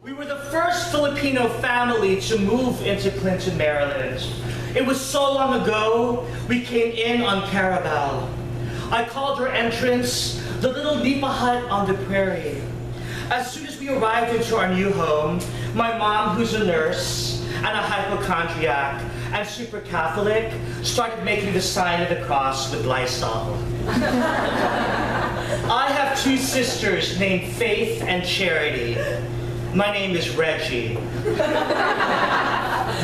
We were the first Filipino family to move into Clinton, Maryland. It was so long ago, we came in on caravel. I called our entrance the little nipa hut on the prairie. As soon as we arrived into our new home, my mom, who's a nurse and a hypochondriac and super Catholic, started making the sign of the cross with Lysol. I have two sisters named Faith and Charity. My name is Regie.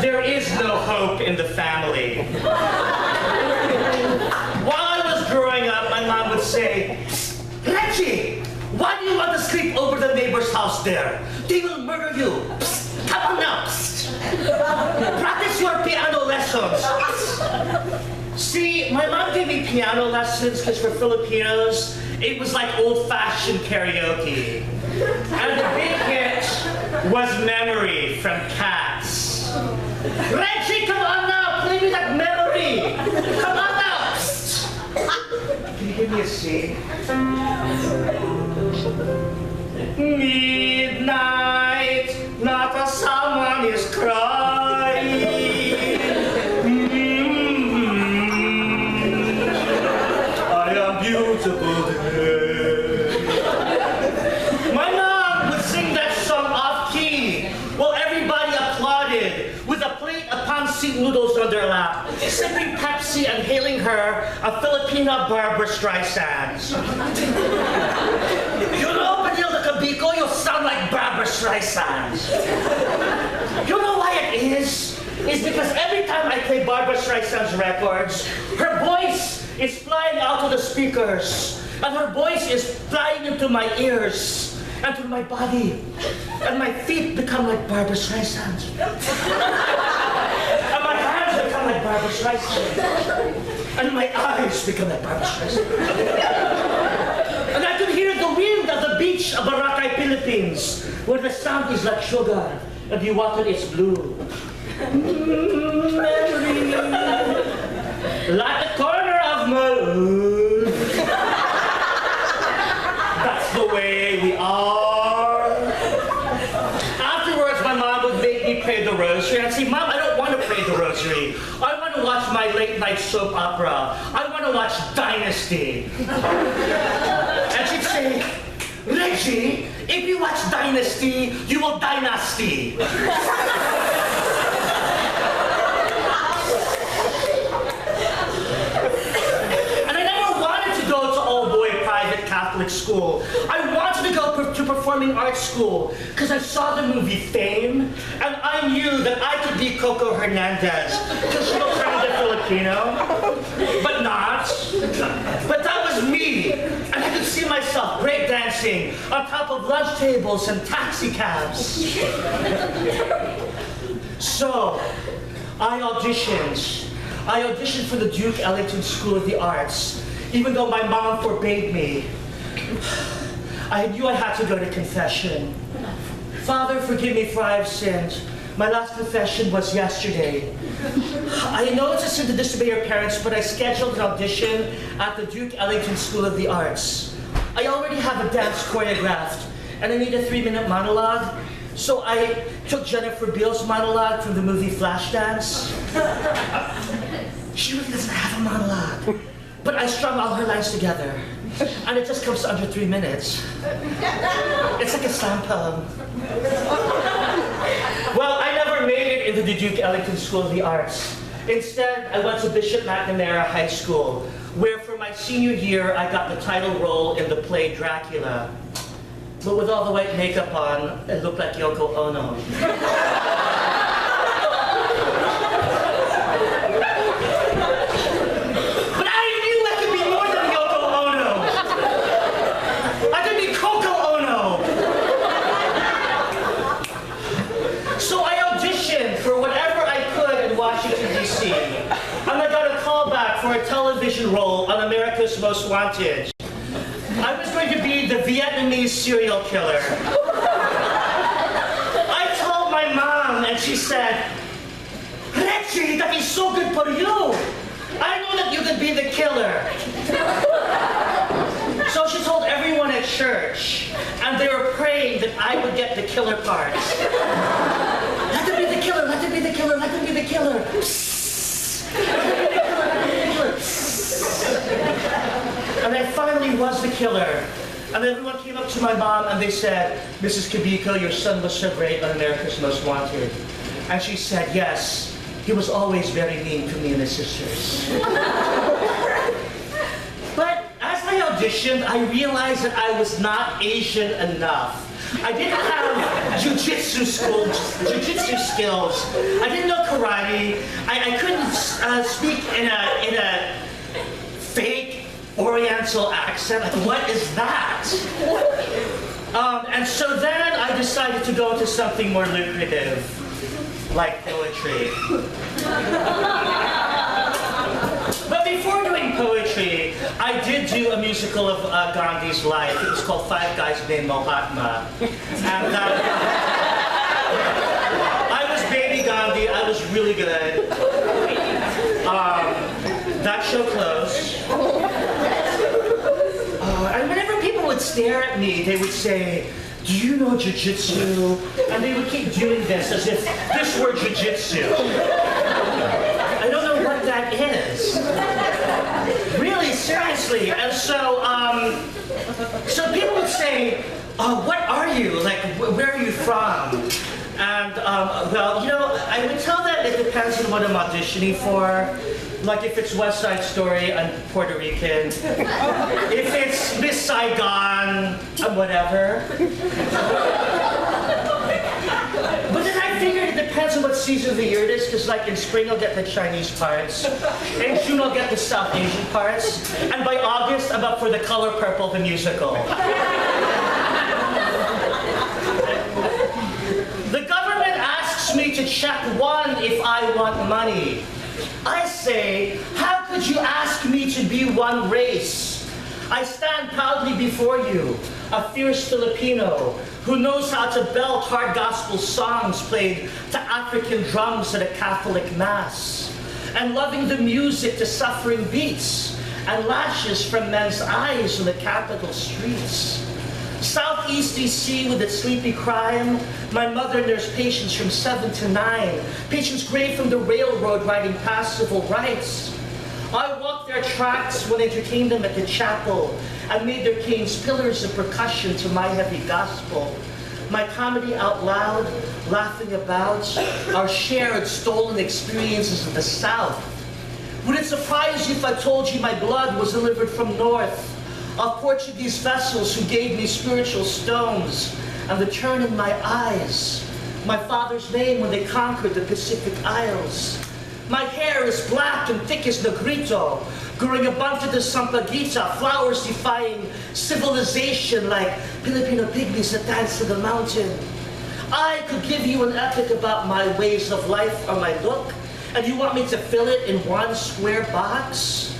There is no hope in the family. While I was growing up, my mom would say, Reggie, why do you want to sleep over the neighbor's house there? They will murder you. Psst, come on now. Psst. Practice your piano lessons. See, my mom gave me piano lessons because for Filipinos, it was like old-fashioned karaoke. And the big hit was Memory from Cats. Reggie, come on now, play me that Memory. Come on now. Psst. Can you give me a C? Midnight, not as someone is crying. I am beautiful today. My mom would sing that song off key while everybody applauded with a plate of pancit noodles on their lap, sipping Pepsi and hailing her a Filipina Barbara Streisand. You know, Regie Cabico, you sound like Barbara Streisand. You know why it is? It's because every time I play Barbara Streisand's records, her voice is flying out of the speakers, and her voice is flying into my ears and to my body, and my feet become like Barbara Streisand. And my hands become like Barbara Streisand. And my eyes become like Barbara Streisand. And I can hear the wind at the beach of Boracay, Philippines, where the sand is like sugar and the water is blue. Memory, like the corner of my eye. That's the way we are. Afterwards, my mom would make me pray the rosary. I'd say, Mom, I don't want to pray the rosary. I want to watch my late night soap opera. I want to watch Dynasty. And she'd say, Reggie, if you watch Dynasty, you will dynasty. Catholic school. I wanted to go to performing arts school because I saw the movie Fame and I knew that I could be Coco Hernandez because she looks kind of Filipino, but not. But that was me, and I could see myself breakdancing on top of lunch tables and taxi cabs. So, I auditioned for the Duke Ellington School of the Arts, even though my mom forbade me. I knew I had to go to confession. Father, forgive me for I have sinned. My last confession was yesterday. I know it's a sin to disobey your parents, but I scheduled an audition at the Duke Ellington School of the Arts. I already have a dance choreographed, and I need a 3-minute monologue. So I took Jennifer Beals' monologue from the movie Flashdance. She really doesn't have a monologue. But I strung all her lines together, and it just comes to under 3 minutes. It's like a slam poem. Well, I never made it into the Duke Ellington School of the Arts. Instead, I went to Bishop McNamara High School, where for my senior year, I got the title role in the play Dracula. But with all the white makeup on, it looked like Yoko Ono. For a television role on America's Most Wanted. I was going to be the Vietnamese serial killer. I told my mom and she said, Reggie, that is so good for you. I know that you could be the killer. So she told everyone at church, and they were praying that I would get the killer part. Let them be the killer, let them be the killer, let them be the killer. And I finally was the killer. And everyone came up to my mom and they said, Mrs. Cabico, your son was so great on America's Most Wanted. And she said, yes, he was always very mean to me and his sisters. But as I auditioned, I realized that I was not Asian enough. I didn't have jiu-jitsu skills. I didn't know karate. I couldn't speak in a fake Oriental accent. Like, what is that? And so then I decided to go into something more lucrative, like poetry. But before doing poetry, I did do a musical of Gandhi's life. It was called Five Guys Named Mahatma. And I was baby Gandhi. I was really good. That show closed. And whenever people would stare at me, they would say, do you know jiu-jitsu? And they would keep doing this as if this were jiu-jitsu. I don't know what that is. Really, seriously. And so, so people would say, what are you? Like, where are you from? And, well, you know, I would tell that it depends on what I'm auditioning for. Like, if it's West Side Story, I'm Puerto Rican. If it's Miss Saigon, I'm whatever. But then I figured it depends on what season of the year it is, because like in spring I'll get the Chinese parts, in June I'll get the South Asian parts, and by August I'm up for The Color Purple, the musical. The government asks me to check one if I want money. I say, how could you ask me to be one race? I stand proudly before you, a fierce Filipino who knows how to belt hard gospel songs played to African drums at a Catholic mass, and loving the music to suffering beats and lashes from men's eyes in the capital streets. Southeast DC with its sleepy crime, my mother nursed patients from 7 to 9, patients gray from the railroad riding past civil rights. I walked their tracks when I entertained them at the chapel and made their canes pillars of percussion to my heavy gospel. My comedy out loud, laughing about our shared stolen experiences of the South. Would it surprise you if I told you my blood was delivered from north? Of Portuguese vessels who gave me spiritual stones and the turn in my eyes, my father's name when they conquered the Pacific Isles. My hair is black and thick as Negrito, growing abundant as Sampaguita, flowers defying civilization like Filipino pygmies that dance to the mountain. I could give you an epic about my ways of life or my look, and you want me to fill it in one square box?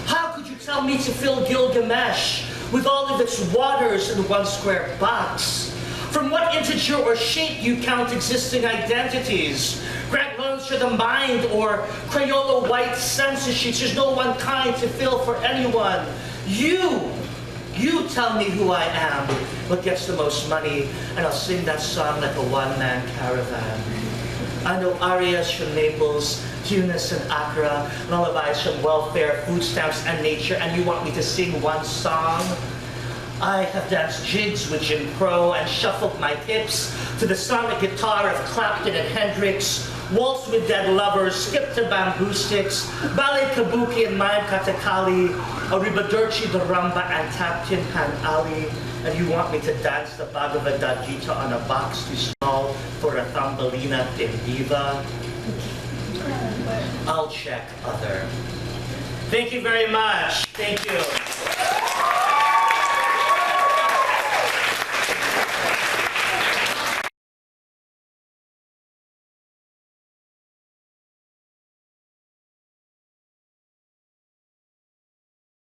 How could you tell me to fill Gilgamesh with all of its waters in one square box? From what integer or shape you count existing identities? Grant loans for the mind or Crayola white census sheets. There's no one kind to fill for anyone. You tell me who I am, what gets the most money, and I'll sing that song like a one-man caravan. I know arias from Naples, Tunis and Accra, lullabies from welfare, food stamps and nature, and you want me to sing one song? I have danced jigs with Jim Crow and shuffled my hips to the sonic guitar of Clapton and Hendrix, waltzed with dead lovers, skipped to bamboo sticks, ballet kabuki and Mayam Katakali, a ribadurchi the rumba and tap tin pan alley, and you want me to dance the Bhagavad Gita on a box too small for a Thumbelina Diva? I'll check other. Thank you very much. Thank you.